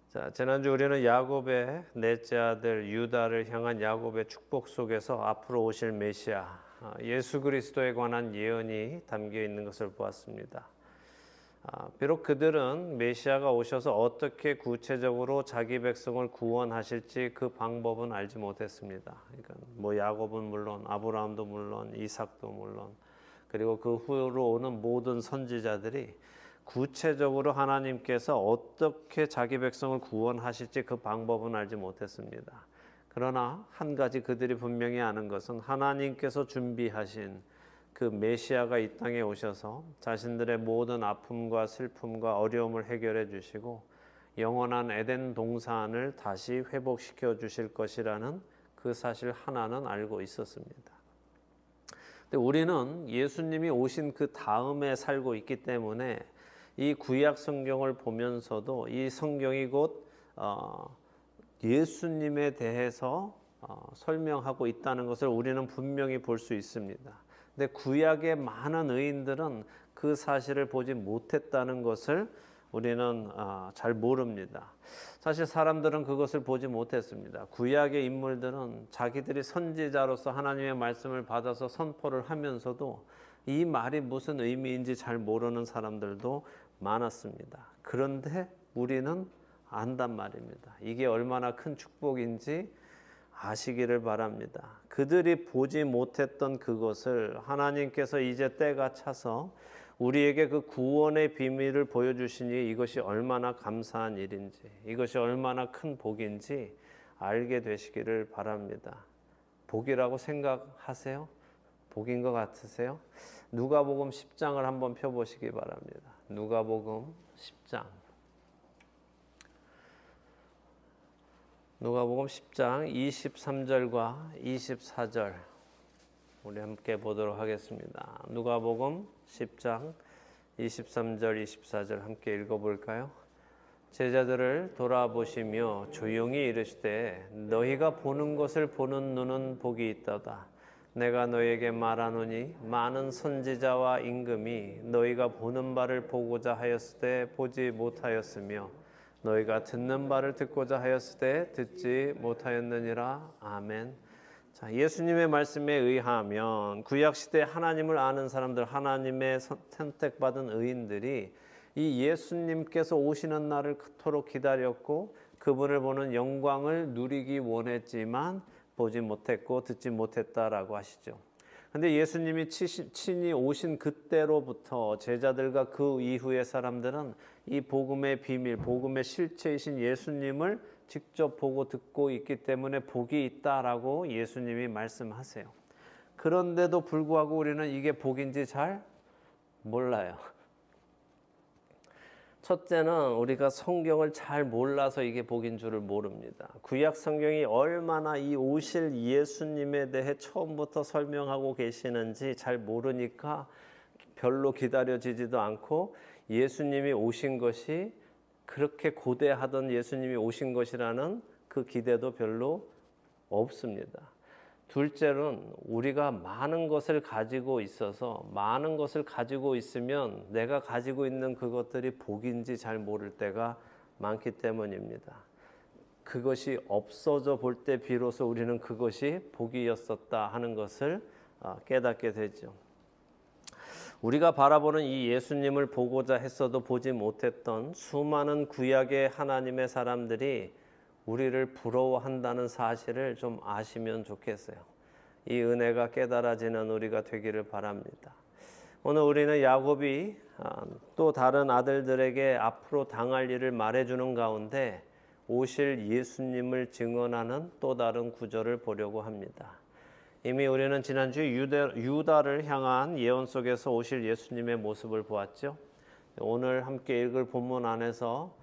자, 지난주 우리는 야곱의 넷째 아들 유다를 향한 야곱의 축복 속에서 앞으로 오실 메시아 예수 그리스도에 관한 예언이 담겨 있는 것을 보았습니다. 비록 그들은 메시아가 오셔서 어떻게 구체적으로 자기 백성을 구원하실지 그 방법은 알지 못했습니다. 그러니까 야곱은 물론, 아브라함도 물론, 이삭도 물론, 그리고 그 후로 오는 모든 선지자들이 구체적으로 하나님께서 어떻게 자기 백성을 구원하실지 그 방법은 알지 못했습니다. 그러나 한 가지 그들이 분명히 아는 것은 하나님께서 준비하신 그 메시아가 이 땅에 오셔서 자신들의 모든 아픔과 슬픔과 어려움을 해결해 주시고 영원한 에덴 동산을 다시 회복시켜 주실 것이라는 그 사실 하나는 알고 있었습니다. 근데 우리는 예수님이 오신 그 다음에 살고 있기 때문에 이 구약 성경을 보면서도 이 성경이 곧 예수님에 대해서 설명하고 있다는 것을 우리는 분명히 볼 수 있습니다. 근데 구약의 많은 의인들은 그 사실을 보지 못했다는 것을 우리는 잘 모릅니다. 사실 사람들은 그것을 보지 못했습니다. 구약의 인물들은 자기들이 선지자로서 하나님의 말씀을 받아서 선포를 하면서도 이 말이 무슨 의미인지 잘 모르는 사람들도 많았습니다. 그런데 우리는 안단 말입니다. 이게 얼마나 큰 축복인지 아시기를 바랍니다. 그들이 보지 못했던 그것을 하나님께서 이제 때가 차서 우리에게 그 구원의 비밀을 보여주시니 이것이 얼마나 감사한 일인지, 이것이 얼마나 큰 복인지 알게 되시기를 바랍니다. 복이라고 생각하세요? 복인 것 같으세요? 누가복음 10장을 한번 펴보시기 바랍니다. 누가복음 10장. 누가복음 10장 23절과 24절 우리 함께 보도록 하겠습니다. 누가복음 10장 23절 24절 함께 읽어볼까요? 제자들을 돌아보시며 조용히 이르시되 너희가 보는 것을 보는 눈은 복이 있도다. 내가 너희에게 말하노니 많은 선지자와 임금이 너희가 보는 바를 보고자 하였을 때 보지 못하였으며 너희가 듣는 바를 듣고자 하였을 때 듣지 못하였느니라. 아멘. 자, 예수님의 말씀에 의하면 구약시대 하나님을 아는 사람들, 하나님의 선택받은 의인들이 이 예수님께서 오시는 날을 그토록 기다렸고 그분을 보는 영광을 누리기 원했지만 보지 못했고 듣지 못했다라고 하시죠. 근데 예수님이 친히 오신 그때로부터 제자들과 그 이후의 사람들은 이 복음의 비밀, 복음의 실체이신 예수님을 직접 보고 듣고 있기 때문에 복이 있다라고 예수님이 말씀하세요. 그런데도 불구하고 우리는 이게 복인지 잘 몰라요. 첫째는 우리가 성경을 잘 몰라서 이게 복인 줄을 모릅니다. 구약 성경이 얼마나 이 오실 예수님에 대해 처음부터 설명하고 계시는지 잘 모르니까 별로 기다려지지도 않고 예수님이 오신 것이 그렇게 고대하던 예수님이 오신 것이라는 그 기대도 별로 없습니다. 둘째는 우리가 많은 것을 가지고 있어서 많은 것을 가지고 있으면 내가 가지고 있는 그것들이 복인지 잘 모를 때가 많기 때문입니다. 그것이 없어져 볼 때 비로소 우리는 그것이 복이었었다 하는 것을 깨닫게 되죠. 우리가 바라보는 이 예수님을 보고자 했어도 보지 못했던 수많은 구약의 하나님의 사람들이 우리를 부러워한다는 사실을 좀 아시면 좋겠어요. 이 은혜가 깨달아지는 우리가 되기를 바랍니다. 오늘 우리는 야곱이 또 다른 아들들에게 앞으로 당할 일을 말해주는 가운데 오실 예수님을 증언하는 또 다른 구절을 보려고 합니다. 이미 우리는 지난주 유다를 향한 예언 속에서 오실 예수님의 모습을 보았죠. 오늘 함께 읽을 본문 안에서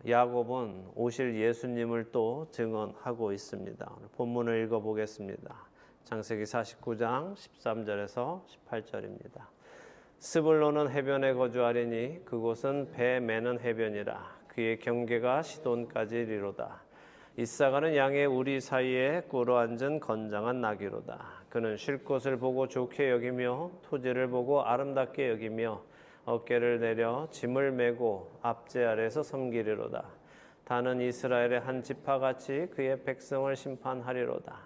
야곱은 오실 예수님을 또 증언하고 있습니다. 본문을 읽어보겠습니다. 창세기 49장 13절에서 18절입니다. 스불론은 해변에 거주하리니 그곳은 배 매는 해변이라. 그의 경계가 시돈까지 이르로다. 이사가는 양의 우리 사이에 꿇어 앉은 건장한 나귀로다. 그는 쉴 곳을 보고 좋게 여기며 토지를 보고 아름답게 여기며 어깨를 내려 짐을 메고 압제 아래에서 섬기리로다. 다는 이스라엘의 한 지파같이 그의 백성을 심판하리로다.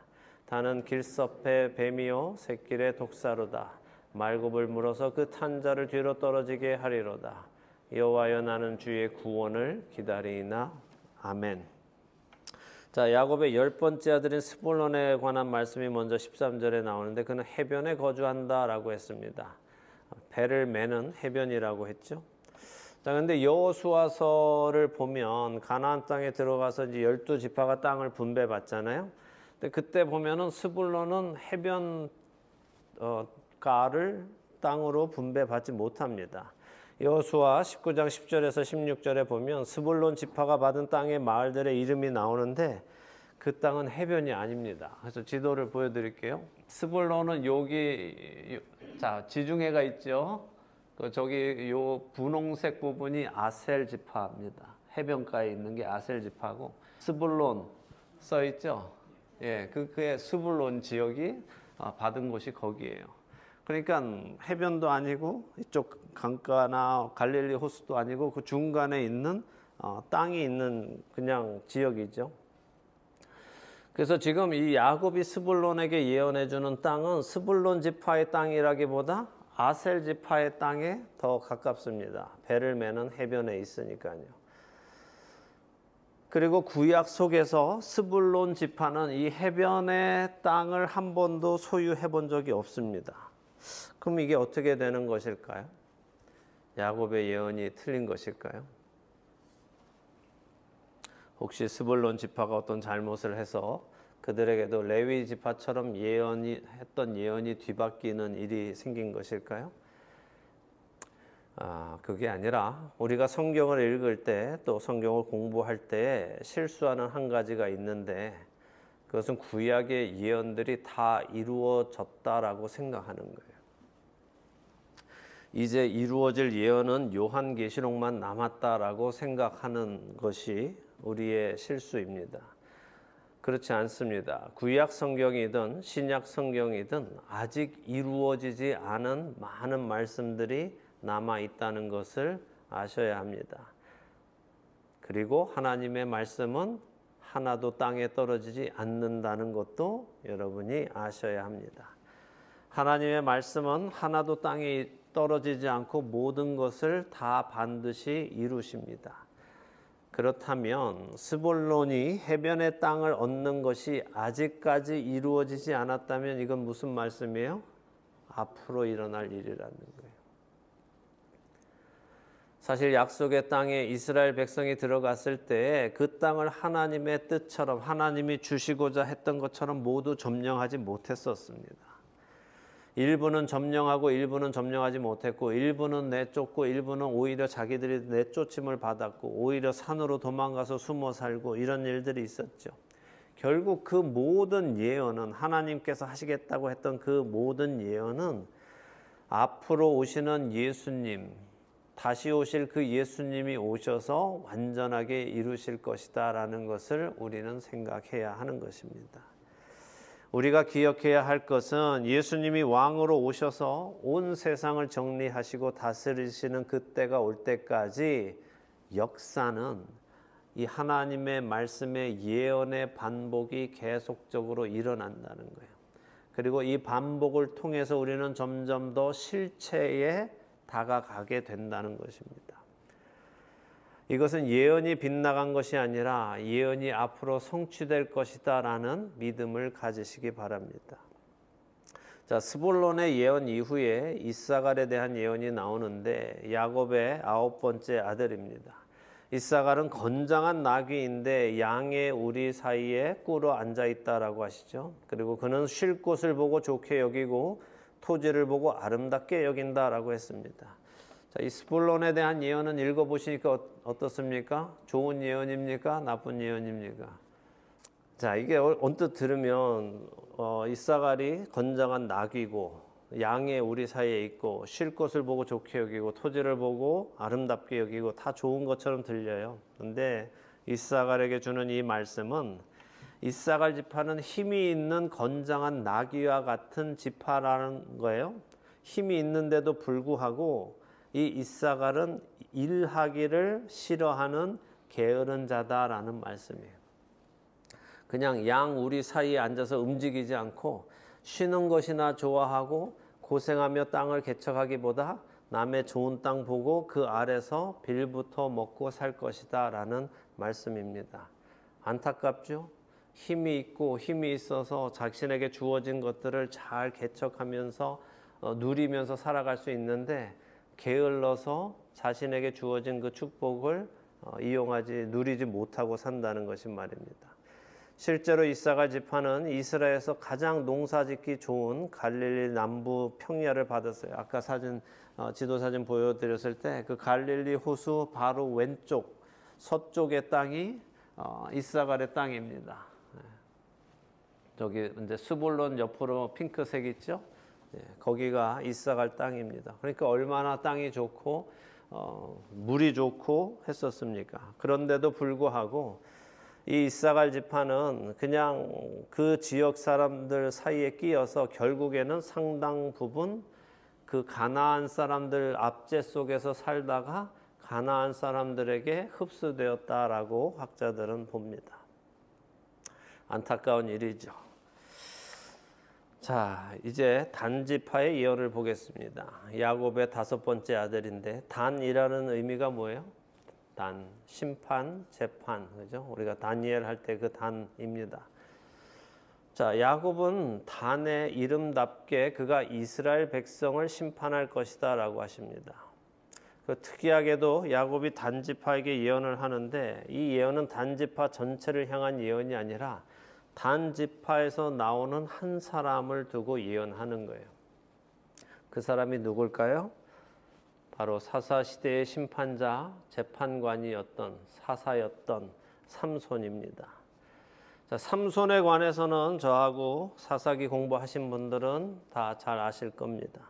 다는 길섭의 뱀이요 샛길의 독사로다. 말굽을 물어서 그 탄 자를 뒤로 떨어지게 하리로다. 여호와여, 나는 주의 구원을 기다리나. 아멘. 자, 야곱의 10번째 아들인 스불론에 관한 말씀이 먼저 13절에 나오는데, 그는 해변에 거주한다라고 했습니다. 배를 매는 해변이라고 했죠. 자, 근데 여호수아서를 보면 가나안 땅에 들어가서 이제 12지파가 땅을 분배받잖아요. 근데 그때 보면은 스불론은 해변 가를 땅으로 분배받지 못합니다. 여호수아 19장 10절에서 16절에 보면 스불론 지파가 받은 땅의 마을들의 이름이 나오는데 그 땅은 해변이 아닙니다. 그래서 지도를 보여드릴게요. 스불론은 여기 자 지중해가 있죠. 저기 요 분홍색 부분이 아셀 지파입니다. 해변가에 있는 게 아셀 지파고, 스불론 써 있죠. 예, 그의 스불론 지역이 받은 곳이 거기예요. 그러니까 해변도 아니고 이쪽 강가나 갈릴리 호수도 아니고 그 중간에 있는 땅이 있는 그냥 지역이죠. 그래서 지금 이 야곱이 스불론에게 예언해 주는 땅은 스불론 지파의 땅이라기보다 아셀 지파의 땅에 더 가깝습니다. 배를 매는 해변에 있으니까요. 그리고 구약 속에서 스불론 지파는 이 해변의 땅을 한 번도 소유해 본 적이 없습니다. 그럼 이게 어떻게 되는 것일까요? 야곱의 예언이 틀린 것일까요? 혹시 스불론 지파가 어떤 잘못을 해서 그들에게도 레위 지파처럼 했던 예언이 뒤바뀌는 일이 생긴 것일까요? 그게 아니라 우리가 성경을 읽을 때, 또 성경을 공부할 때 실수하는 한 가지가 있는데, 그것은 구약의 예언들이 다 이루어졌다라고 생각하는 거예요. 이제 이루어질 예언은 요한계시록만 남았다라고 생각하는 것이 우리의 실수입니다. 그렇지 않습니다. 구약 성경이든 신약 성경이든 아직 이루어지지 않은 많은 말씀들이 남아 있다는 것을 아셔야 합니다. 그리고 하나님의 말씀은 하나도 땅에 떨어지지 않는다는 것도 여러분이 아셔야 합니다. 하나님의 말씀은 하나도 땅에 떨어지지 않고 모든 것을 다 반드시 이루십니다. 그렇다면 스불론이 해변의 땅을 얻는 것이 아직까지 이루어지지 않았다면 이건 무슨 말씀이에요? 앞으로 일어날 일이라는 거예요. 사실 약속의 땅에 이스라엘 백성이 들어갔을 때 그 땅을 하나님의 뜻처럼, 하나님이 주시고자 했던 것처럼 모두 점령하지 못했었습니다. 일부는 점령하고 일부는 점령하지 못했고, 일부는 내쫓고 일부는 오히려 자기들이 내쫓임을 받았고, 오히려 산으로 도망가서 숨어 살고, 이런 일들이 있었죠. 결국 그 모든 예언은, 하나님께서 하시겠다고 했던 그 모든 예언은 앞으로 오시는 예수님, 다시 오실 그 예수님이 오셔서 완전하게 이루실 것이다 라는 것을 우리는 생각해야 하는 것입니다. 우리가 기억해야 할 것은 예수님이 왕으로 오셔서 온 세상을 정리하시고 다스리시는 그때가 올 때까지 역사는 이 하나님의 말씀의 예언의 반복이 계속적으로 일어난다는 거예요. 그리고 이 반복을 통해서 우리는 점점 더 실체에 다가가게 된다는 것입니다. 이것은 예언이 빗나간 것이 아니라 예언이 앞으로 성취될 것이다 라는 믿음을 가지시기 바랍니다. 자, 스불론의 예언 이후에 이사갈에 대한 예언이 나오는데 야곱의 9번째 아들입니다. 이사갈은 건장한 나귀인데 양의 우리 사이에 꿇어 앉아 있다라고 하시죠. 그리고 그는 쉴 곳을 보고 좋게 여기고 토지를 보고 아름답게 여긴다라고 했습니다. 자, 이 스불론에 대한 예언은 읽어보시니까 어떻습니까? 좋은 예언입니까? 나쁜 예언입니까? 자, 이게 언뜻 들으면 이사갈이 건장한 나귀고 양의 우리 사이에 있고 쉴 곳을 보고 좋게 여기고 토지를 보고 아름답게 여기고 다 좋은 것처럼 들려요. 근데 이사갈에게 주는 이 말씀은 이사갈 지파는 힘이 있는 건장한 나귀와 같은 지파라는 거예요. 힘이 있는데도 불구하고 이 이사갈은 일하기를 싫어하는 게으른 자다라는 말씀이에요. 그냥 양 우리 사이에 앉아서 움직이지 않고 쉬는 것이나 좋아하고 고생하며 땅을 개척하기보다 남의 좋은 땅 보고 그 아래서 빌부터 먹고 살 것이다 라는 말씀입니다. 안타깝죠? 힘이 있고 힘이 있어서 자신에게 주어진 것들을 잘 개척하면서 누리면서 살아갈 수 있는데 게을러서 자신에게 주어진 그 축복을 누리지 못하고 산다는 것이 말입니다. 실제로 이사갈 지파는 이스라엘에서 가장 농사짓기 좋은 갈릴리 남부 평야를 받았어요. 아까 지도 사진 보여드렸을 때 그 갈릴리 호수 바로 왼쪽 서쪽의 땅이 이사갈의 땅입니다. 저기 이제 스불론 옆으로 핑크색 있죠? 거기가 이사갈 땅입니다. 그러니까 얼마나 땅이 좋고 물이 좋고 했었습니까? 그런데도 불구하고 이 이사갈 지파는 그냥 그 지역 사람들 사이에 끼어서 결국에는 상당 부분 그 가나안 사람들 압제 속에서 살다가 가나안 사람들에게 흡수되었다라고 학자들은 봅니다. 안타까운 일이죠. 자, 이제 단 지파의 예언을 보겠습니다. 야곱의 5번째 아들인데 단이라는 의미가 뭐예요? 단, 심판, 재판, 그죠? 우리가 다니엘 할 때 그 단입니다. 자, 야곱은 단의 이름답게 그가 이스라엘 백성을 심판할 것이다라고 하십니다. 그 특이하게도 야곱이 단 지파에게 예언을 하는데 이 예언은 단 지파 전체를 향한 예언이 아니라 단 지파에서 나오는 한 사람을 두고 예언하는 거예요. 그 사람이 누굴까요? 바로 사사시대의 심판자, 재판관이었던 사사였던 삼손입니다. 자, 삼손에 관해서는 저하고 사사기 공부하신 분들은 다 잘 아실 겁니다.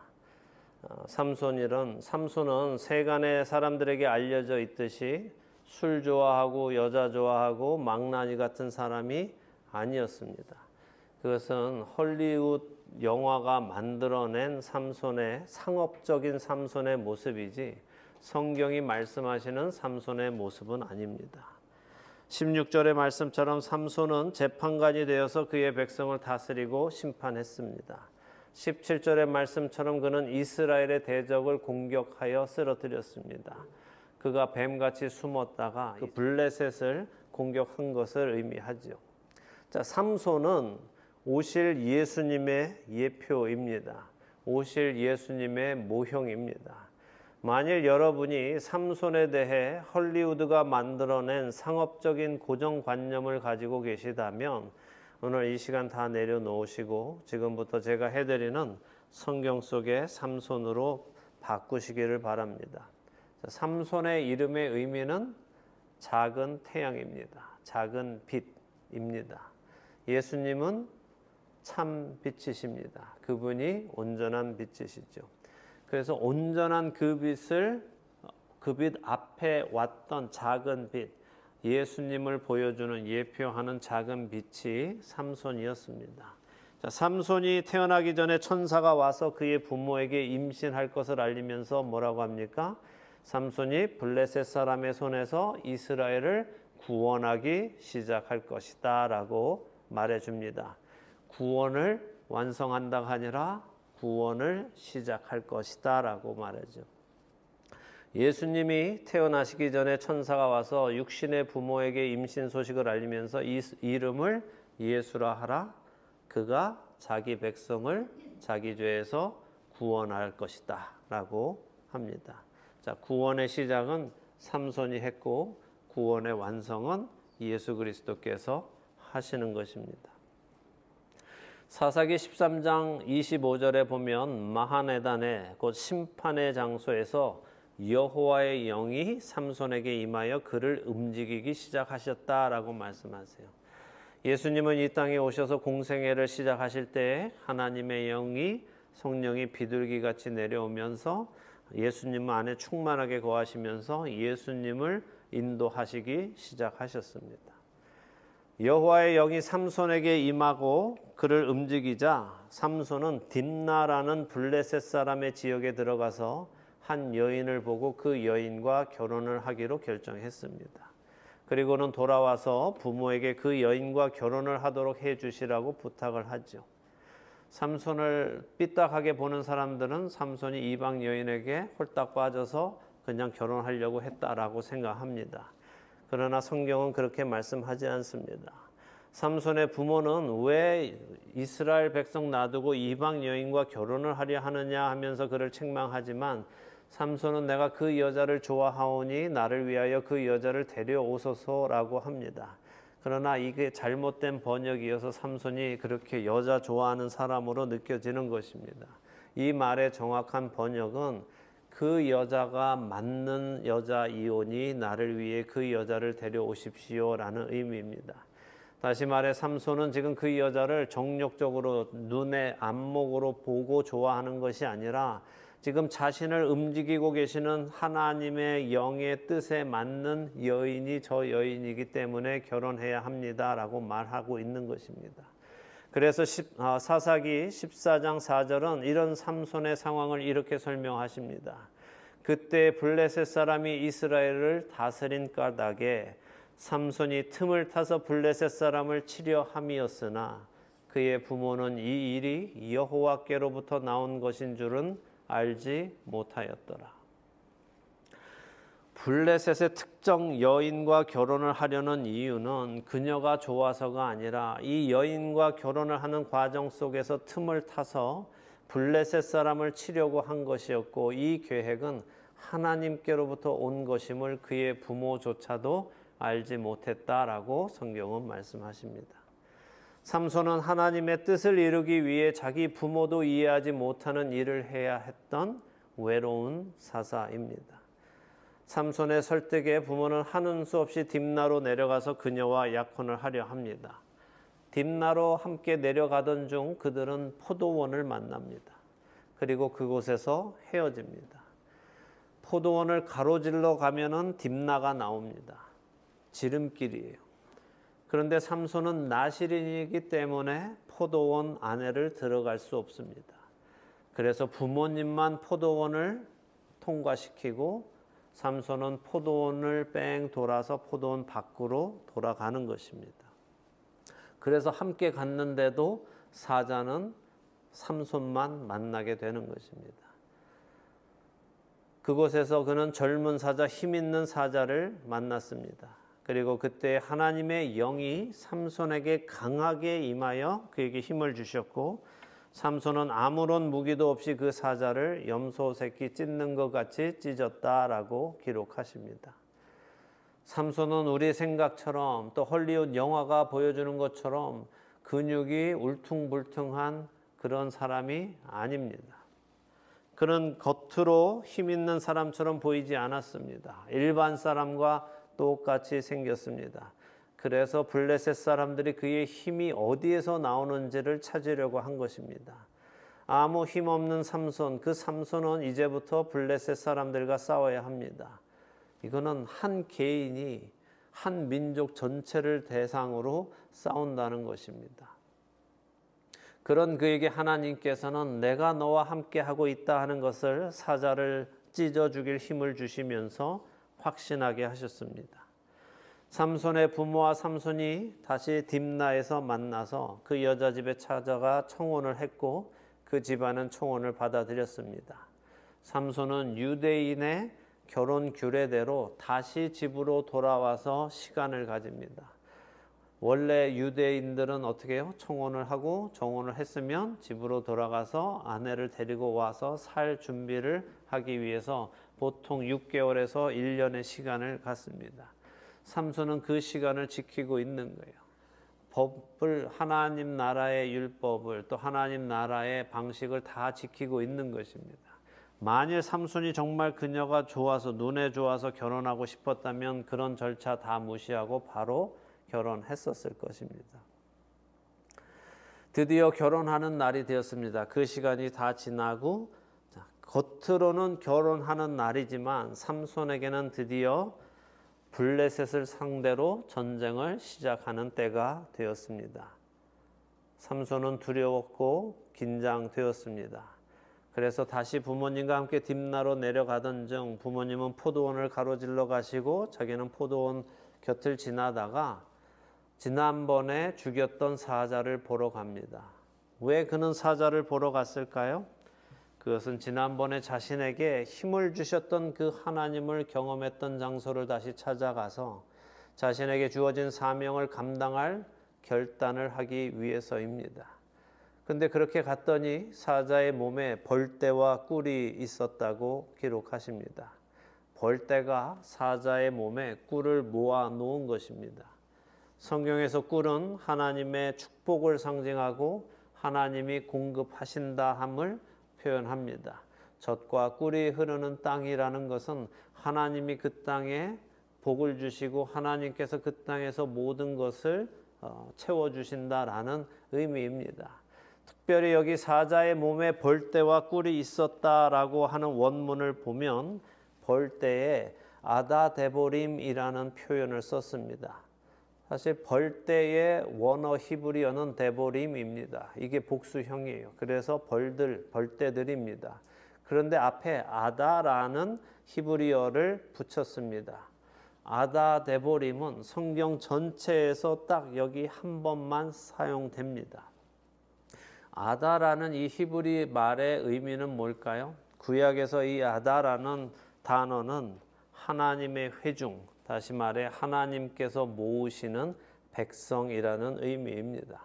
삼손은 세간의 사람들에게 알려져 있듯이 술 좋아하고 여자 좋아하고 망나니 같은 사람이 아니었습니다. 그것은 헐리우드 영화가 만들어낸 상업적인 삼손의 모습이지 성경이 말씀하시는 삼손의 모습은 아닙니다. 16절의 말씀처럼 삼손은 재판관이 되어서 그의 백성을 다스리고 심판했습니다. 17절의 말씀처럼 그는 이스라엘의 대적을 공격하여 쓰러뜨렸습니다. 그가 뱀같이 숨었다가 그 블레셋을 공격한 것을 의미하죠. 자, 삼손은 오실 예수님의 예표입니다. 오실 예수님의 모형입니다. 만일 여러분이 삼손에 대해 헐리우드가 만들어낸 상업적인 고정관념을 가지고 계시다면 오늘 이 시간 다 내려놓으시고 지금부터 제가 해드리는 성경 속의 삼손으로 바꾸시기를 바랍니다. 삼손의 이름의 의미는 작은 태양입니다. 작은 빛입니다. 예수님은 참 빛이십니다. 그분이 온전한 빛이시죠. 그래서 온전한 그 빛 앞에 왔던 작은 빛, 예수님을 보여주는 예표하는 작은 빛이 삼손이었습니다. 자, 삼손이 태어나기 전에 천사가 와서 그의 부모에게 임신할 것을 알리면서 뭐라고 합니까? 삼손이 블레셋 사람의 손에서 이스라엘을 구원하기 시작할 것이다 라고 말해줍니다. 구원을 완성한다가 아니라 구원을 시작할 것이다 라고 말하죠. 예수님이 태어나시기 전에 천사가 와서 육신의 부모에게 임신 소식을 알리면서 이 이름을 예수라 하라. 그가 자기 백성을 자기 죄에서 구원할 것이다 라고 합니다. 자, 구원의 시작은 삼손이 했고 구원의 완성은 예수 그리스도께서 하시는 것입니다. 사사기 13장 25절에 보면 마하네단의 곧 심판의 장소에서 여호와의 영이 삼손에게 임하여 그를 움직이기 시작하셨다라고 말씀하세요. 예수님은 이 땅에 오셔서 공생애를 시작하실 때 하나님의 영이 성령이 비둘기같이 내려오면서 예수님 안에 충만하게 거하시면서 예수님을 인도하시기 시작하셨습니다. 여호와의 영이 삼손에게 임하고 그를 움직이자 삼손은 딥나라는 블레셋 사람의 지역에 들어가서 한 여인을 보고 그 여인과 결혼을 하기로 결정했습니다. 그리고는 돌아와서 부모에게 그 여인과 결혼을 하도록 해주시라고 부탁을 하죠. 삼손을 삐딱하게 보는 사람들은 삼손이 이방 여인에게 홀딱 빠져서 그냥 결혼하려고 했다라고 생각합니다. 그러나 성경은 그렇게 말씀하지 않습니다. 삼손의 부모는 왜 이스라엘 백성 놔두고 이방 여인과 결혼을 하려 하느냐 하면서 그를 책망하지만 삼손은 내가 그 여자를 좋아하오니 나를 위하여 그 여자를 데려오소서라고 합니다. 그러나 이게 잘못된 번역이어서 삼손이 그렇게 여자 좋아하는 사람으로 느껴지는 것입니다. 이 말의 정확한 번역은 그 여자가 맞는 여자이오니 나를 위해 그 여자를 데려오십시오라는 의미입니다. 다시 말해 삼손은 지금 그 여자를 정욕적으로 눈의 안목으로 보고 좋아하는 것이 아니라 지금 자신을 움직이고 계시는 하나님의 영의 뜻에 맞는 여인이 저 여인이기 때문에 결혼해야 합니다라고 말하고 있는 것입니다. 그래서 사사기 14장 4절은 이런 삼손의 상황을 이렇게 설명하십니다. 그때 블레셋 사람이 이스라엘을 다스린 까닭에 삼손이 틈을 타서 블레셋 사람을 치려 함이었으나 그의 부모는 이 일이 여호와께로부터 나온 것인 줄은 알지 못하였더라. 블레셋의 특정 여인과 결혼을 하려는 이유는 그녀가 좋아서가 아니라 이 여인과 결혼을 하는 과정 속에서 틈을 타서 블레셋 사람을 치려고 한 것이었고 이 계획은 하나님께로부터 온 것임을 그의 부모조차도 알지 못했다라고 성경은 말씀하십니다. 삼손은 하나님의 뜻을 이루기 위해 자기 부모도 이해하지 못하는 일을 해야 했던 외로운 사사입니다. 삼손의 설득에 부모는 하는 수 없이 딥나로 내려가서 그녀와 약혼을 하려 합니다. 딥나로 함께 내려가던 중 그들은 포도원을 만납니다. 그리고 그곳에서 헤어집니다. 포도원을 가로질러 가면은 딥나가 나옵니다. 지름길이에요. 그런데 삼손은 나실인이기 때문에 포도원 안에를 들어갈 수 없습니다. 그래서 부모님만 포도원을 통과시키고 삼손은 포도원을 뺑 돌아서 포도원 밖으로 돌아가는 것입니다. 그래서 함께 갔는데도 사자는 삼손만 만나게 되는 것입니다. 그곳에서 그는 젊은 사자, 힘 있는 사자를 만났습니다. 그리고 그때 하나님의 영이 삼손에게 강하게 임하여 그에게 힘을 주셨고 삼손은 아무런 무기도 없이 그 사자를 염소 새끼 찢는 것 같이 찢었다라고 기록하십니다. 삼손은 우리 생각처럼 또 헐리우드 영화가 보여주는 것처럼 근육이 울퉁불퉁한 그런 사람이 아닙니다. 그는 겉으로 힘 있는 사람처럼 보이지 않았습니다. 일반 사람과 똑같이 생겼습니다. 그래서 블레셋 사람들이 그의 힘이 어디에서 나오는지를 찾으려고 한 것입니다. 아무 힘 없는 삼손, 그 삼손은 이제부터 블레셋 사람들과 싸워야 합니다. 이거는 한 개인이 한 민족 전체를 대상으로 싸운다는 것입니다. 그런 그에게 하나님께서는 내가 너와 함께 하고 있다 하는 것을 사자를 찢어 죽일 힘을 주시면서 확신하게 하셨습니다. 삼손의 부모와 삼손이 다시 딥나에서 만나서 그 여자 집에 찾아가 청혼을 했고 그 집안은 청혼을 받아들였습니다. 삼손은 유대인의 결혼 규례대로 다시 집으로 돌아와서 시간을 가집니다. 원래 유대인들은 어떻게 해요? 청혼을 하고 정혼을 했으면 집으로 돌아가서 아내를 데리고 와서 살 준비를 하기 위해서 보통 6개월에서 1년의 시간을 갖습니다. 삼손은 그 시간을 지키고 있는 거예요. 법을, 하나님 나라의 율법을 또 하나님 나라의 방식을 다 지키고 있는 것입니다. 만일 삼손이 정말 그녀가 좋아서 눈에 좋아서 결혼하고 싶었다면 그런 절차 다 무시하고 바로 결혼했었을 것입니다. 드디어 결혼하는 날이 되었습니다. 그 시간이 다 지나고 겉으로는 결혼하는 날이지만 삼손에게는 드디어 블레셋을 상대로 전쟁을 시작하는 때가 되었습니다. 삼손은 두려웠고 긴장되었습니다. 그래서 다시 부모님과 함께 딥나로 내려가던 중 부모님은 포도원을 가로질러 가시고 자기는 포도원 곁을 지나다가 지난번에 죽였던 사자를 보러 갑니다. 왜 그는 사자를 보러 갔을까요? 그것은 지난번에 자신에게 힘을 주셨던 그 하나님을 경험했던 장소를 다시 찾아가서 자신에게 주어진 사명을 감당할 결단을 하기 위해서입니다. 근데 그렇게 갔더니 사자의 몸에 벌떼와 꿀이 있었다고 기록하십니다. 벌떼가 사자의 몸에 꿀을 모아 놓은 것입니다. 성경에서 꿀은 하나님의 축복을 상징하고 하나님이 공급하신다 함을 표현합니다. 젖과 꿀이 흐르는 땅이라는 것은 하나님이 그 땅에 복을 주시고 하나님께서 그 땅에서 모든 것을 채워주신다라는 의미입니다. 특별히 여기 사자의 몸에 벌떼와 꿀이 있었다라고 하는 원문을 보면 벌떼에 아다데보림이라는 표현을 썼습니다. 사실 벌떼의 원어 히브리어는 데보림입니다. 이게 복수형이에요. 그래서 벌떼들입니다. 그런데 앞에 아다라는 히브리어를 붙였습니다. 아다데보림은 성경 전체에서 딱 여기 한 번만 사용됩니다. 아다라는 이 히브리 말의 의미는 뭘까요? 구약에서 이 아다라는 단어는 하나님의 회중, 다시 말해 하나님께서 모으시는 백성이라는 의미입니다.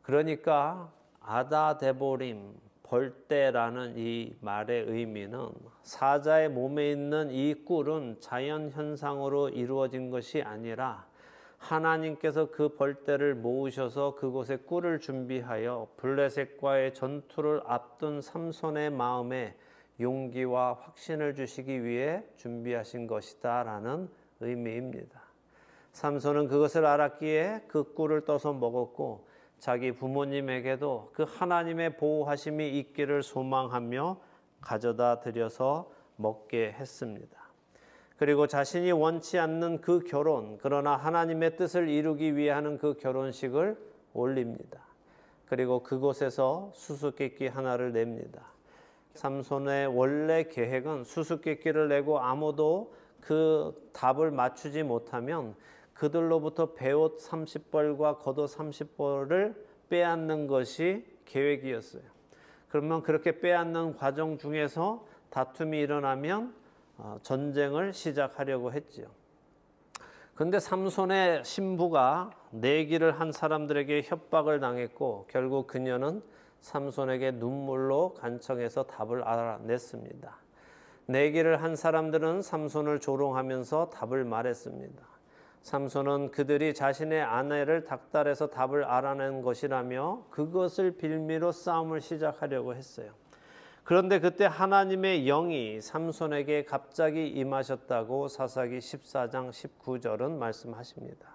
그러니까 아다데보림, 벌떼라는 이 말의 의미는 사자의 몸에 있는 이 꿀은 자연현상으로 이루어진 것이 아니라 하나님께서 그 벌떼를 모으셔서 그곳에 꿀을 준비하여 블레셋과의 전투를 앞둔 삼손의 마음에 용기와 확신을 주시기 위해 준비하신 것이다 라는 의미입니다. 삼손은 그것을 알았기에 그 꿀을 떠서 먹었고 자기 부모님에게도 그 하나님의 보호하심이 있기를 소망하며 가져다 드려서 먹게 했습니다. 그리고 자신이 원치 않는 그 결혼, 그러나 하나님의 뜻을 이루기 위해 하는 그 결혼식을 올립니다. 그리고 그곳에서 수수께끼 하나를 냅니다. 삼손의 원래 계획은 수수께끼를 내고 아무도 그 답을 맞추지 못하면 그들로부터 베옷 30벌과 겉옷 30벌을 빼앗는 것이 계획이었어요. 그러면 그렇게 빼앗는 과정 중에서 다툼이 일어나면 전쟁을 시작하려고 했지요. 그런데 삼손의 신부가 내기를 한 사람들에게 협박을 당했고 결국 그녀는 삼손에게 눈물로 간청해서 답을 알아냈습니다. 내기를 한 사람들은 삼손을 조롱하면서 답을 말했습니다. 삼손은 그들이 자신의 아내를 닥달해서 답을 알아낸 것이라며 그것을 빌미로 싸움을 시작하려고 했어요. 그런데 그때 하나님의 영이 삼손에게 갑자기 임하셨다고 사사기 14장 19절은 말씀하십니다.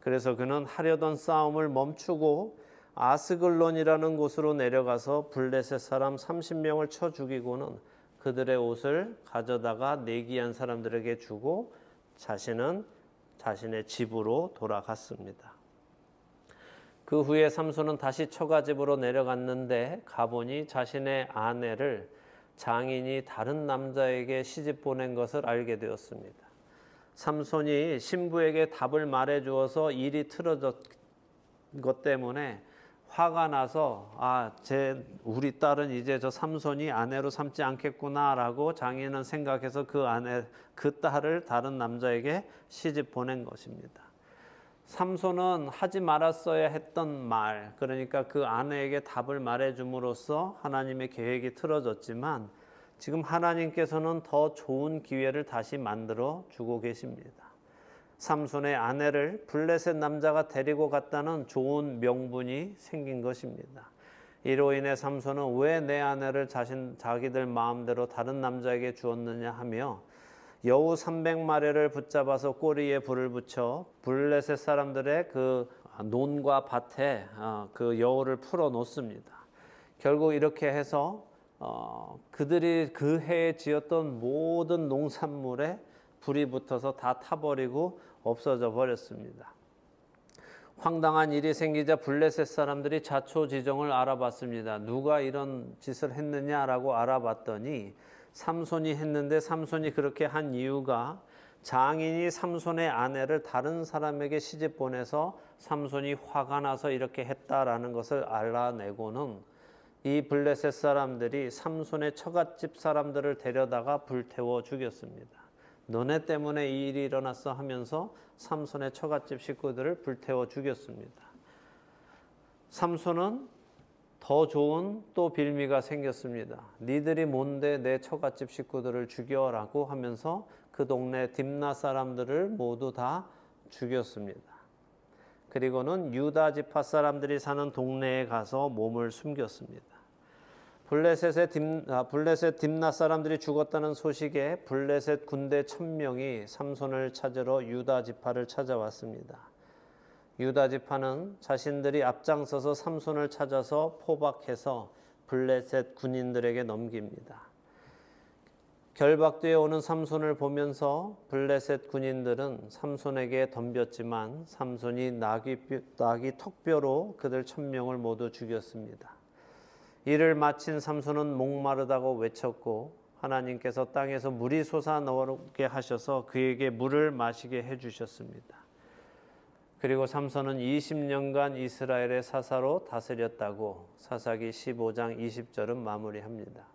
그래서 그는 하려던 싸움을 멈추고 아스글론이라는 곳으로 내려가서 블레셋 사람 30명을 쳐 죽이고는 그들의 옷을 가져다가 내기한 사람들에게 주고 자신은 자신의 집으로 돌아갔습니다. 그 후에 삼손은 다시 처가집으로 내려갔는데 가보니 자신의 아내를 장인이 다른 남자에게 시집 보낸 것을 알게 되었습니다. 삼손이 신부에게 답을 말해 주어서 일이 틀어졌 것 때문에 화가 나서 우리 딸은 이제 저 삼손이 아내로 삼지 않겠구나라고 장인은 생각해서 그 딸을 다른 남자에게 시집 보낸 것입니다. 삼손은 하지 말았어야 했던 말, 그러니까 그 아내에게 답을 말해줌으로써 하나님의 계획이 틀어졌지만 지금 하나님께서는 더 좋은 기회를 다시 만들어 주고 계십니다. 삼손의 아내를 블레셋 남자가 데리고 갔다는 좋은 명분이 생긴 것입니다. 이로 인해 삼손은 왜 내 아내를 자기들 마음대로 다른 남자에게 주었느냐 하며 여우 300마리를 붙잡아서 꼬리에 불을 붙여 블레셋 사람들의 그 논과 밭에 그 여울을 풀어 놓습니다. 결국 이렇게 해서 그들이 그 해에 지었던 모든 농산물에 불이 붙어서 다 타버리고 없어져 버렸습니다. 황당한 일이 생기자 블레셋 사람들이 자초지종을 알아봤습니다. 누가 이런 짓을 했느냐라고 알아봤더니 삼손이 했는데, 삼손이 그렇게 한 이유가 장인이 삼손의 아내를 다른 사람에게 시집 보내서 삼손이 화가 나서 이렇게 했다라는 것을 알아내고는 이 블레셋 사람들이 삼손의 처갓집 사람들을 데려다가 불태워 죽였습니다. 너네 때문에 이 일이 일어났어 하면서 삼손의 처갓집 식구들을 불태워 죽였습니다. 삼손은 더 좋은 또 빌미가 생겼습니다. 니들이 뭔데 내 처갓집 식구들을 죽여라고 하면서 그 동네 딥나 사람들을 모두 다 죽였습니다. 그리고는 유다 지파 사람들이 사는 동네에 가서 몸을 숨겼습니다. 블레셋 딥나 사람들이 죽었다는 소식에 블레셋 군대 1000명이 삼손을 찾으러 유다 지파를 찾아왔습니다. 유다 지파는 자신들이 앞장서서 삼손을 찾아서 포박해서 블레셋 군인들에게 넘깁니다. 결박되어 오는 삼손을 보면서 블레셋 군인들은 삼손에게 덤볐지만 삼손이 나귀 턱뼈로 그들 1000명을 모두 죽였습니다. 이를 마친 삼손은 목마르다고 외쳤고 하나님께서 땅에서 물이 솟아나오게 하셔서 그에게 물을 마시게 해주셨습니다. 그리고 삼손은 20년간 이스라엘의 사사로 다스렸다고 사사기 15장 20절은 마무리합니다.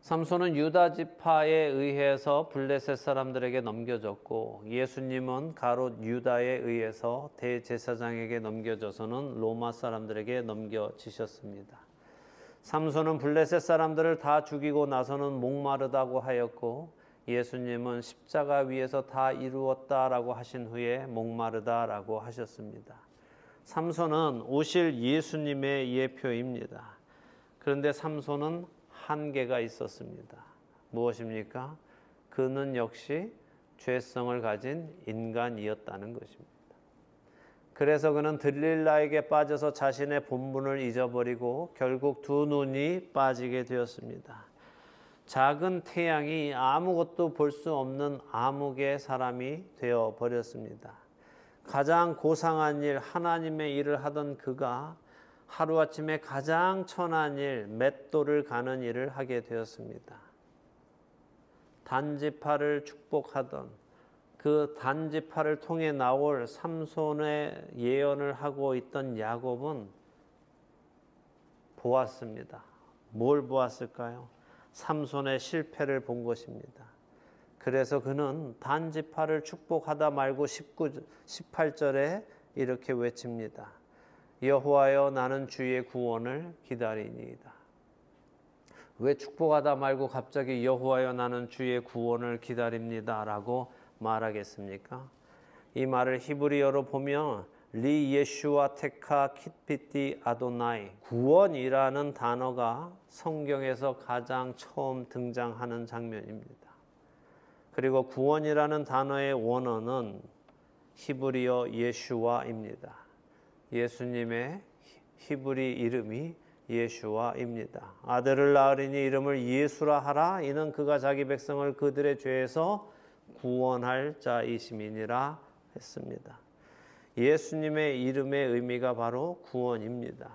삼손은 유다 지파에 의해서 블레셋 사람들에게 넘겨졌고 예수님은 가롯 유다에 의해서 대제사장에게 넘겨져서는 로마 사람들에게 넘겨지셨습니다. 삼손은 블레셋 사람들을 다 죽이고 나서는 목마르다고 하였고 예수님은 십자가 위에서 다 이루었다라고 하신 후에 목마르다라고 하셨습니다. 삼손은 오실 예수님의 예표입니다. 그런데 삼손은 한계가 있었습니다. 무엇입니까? 그는 역시 죄성을 가진 인간이었다는 것입니다. 그래서 그는 들릴라에게 빠져서 자신의 본분을 잊어버리고 결국 두 눈이 빠지게 되었습니다. 작은 태양이 아무것도 볼 수 없는 암흑의 사람이 되어버렸습니다. 가장 고상한 일, 하나님의 일을 하던 그가 하루아침에 가장 천한 일, 맷돌을 가는 일을 하게 되었습니다. 단지파를 축복하던 그 단지파를 통해 나올 삼손의 예언을 하고 있던 야곱은 보았습니다. 뭘 보았을까요? 삼손의 실패를 본 것입니다. 그래서 그는 단지파를 축복하다 말고 18절에 이렇게 외칩니다. 여호와여 나는 주의 구원을 기다리니이다. 왜 축복하다 말고 갑자기 여호와여 나는 주의 구원을 기다립니다 라고 말하겠습니까? 이 말을 히브리어로 보면 리 예슈아 테카 킷피티 아도나이, 구원이라는 단어가 성경에서 가장 처음 등장하는 장면입니다. 그리고 구원이라는 단어의 원어는 히브리어 예슈아입니다. 예수님의 히브리 이름이 예슈아입니다. 아들을 낳으리니 이름을 예수라 하라. 이는 그가 자기 백성을 그들의 죄에서 구원할 자이심이니라 했습니다. 예수님의 이름의 의미가 바로 구원입니다.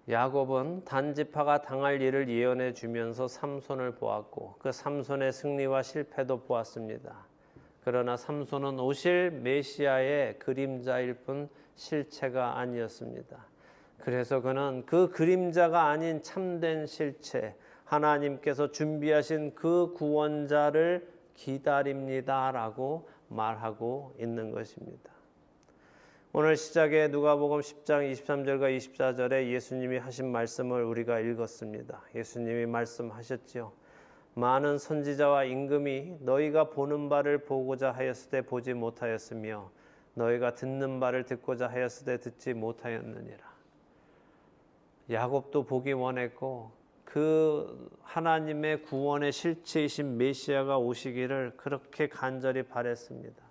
야곱은 단지파가 당할 일을 예언해 주면서 삼손을 보았고 그 삼손의 승리와 실패도 보았습니다. 그러나 삼손은 오실 메시아의 그림자일 뿐 실체가 아니었습니다. 그래서 그는 그 그림자가 아닌 참된 실체, 하나님께서 준비하신 그 구원자를 기다립니다라고 말하고 있는 것입니다. 오늘 시작에 누가복음 10장 23절과 24절에 예수님이 하신 말씀을 우리가 읽었습니다. 예수님이 말씀하셨지요. 많은 선지자와 임금이 너희가 보는 바를 보고자 하였을 때 보지 못하였으며 너희가 듣는 바를 듣고자 하였을 때 듣지 못하였느니라. 야곱도 보기 원했고 그 하나님의 구원의 실체이신 메시아가 오시기를 그렇게 간절히 바랬습니다.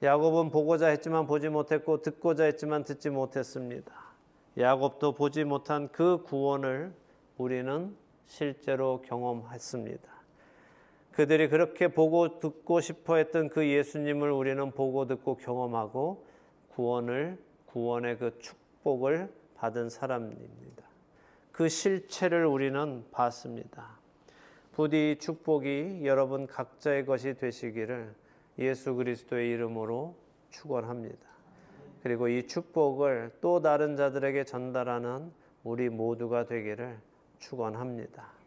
야곱은 보고자 했지만 보지 못했고 듣고자 했지만 듣지 못했습니다. 야곱도 보지 못한 그 구원을 우리는 실제로 경험했습니다. 그들이 그렇게 보고 듣고 싶어 했던 그 예수님을 우리는 보고 듣고 경험하고 구원의 그 축복을 받은 사람입니다. 그 실체를 우리는 봤습니다. 부디 축복이 여러분 각자의 것이 되시기를 예수 그리스도의 이름으로 축원합니다. 그리고 이 축복을 또 다른 자들에게 전달하는 우리 모두가 되기를 축원합니다.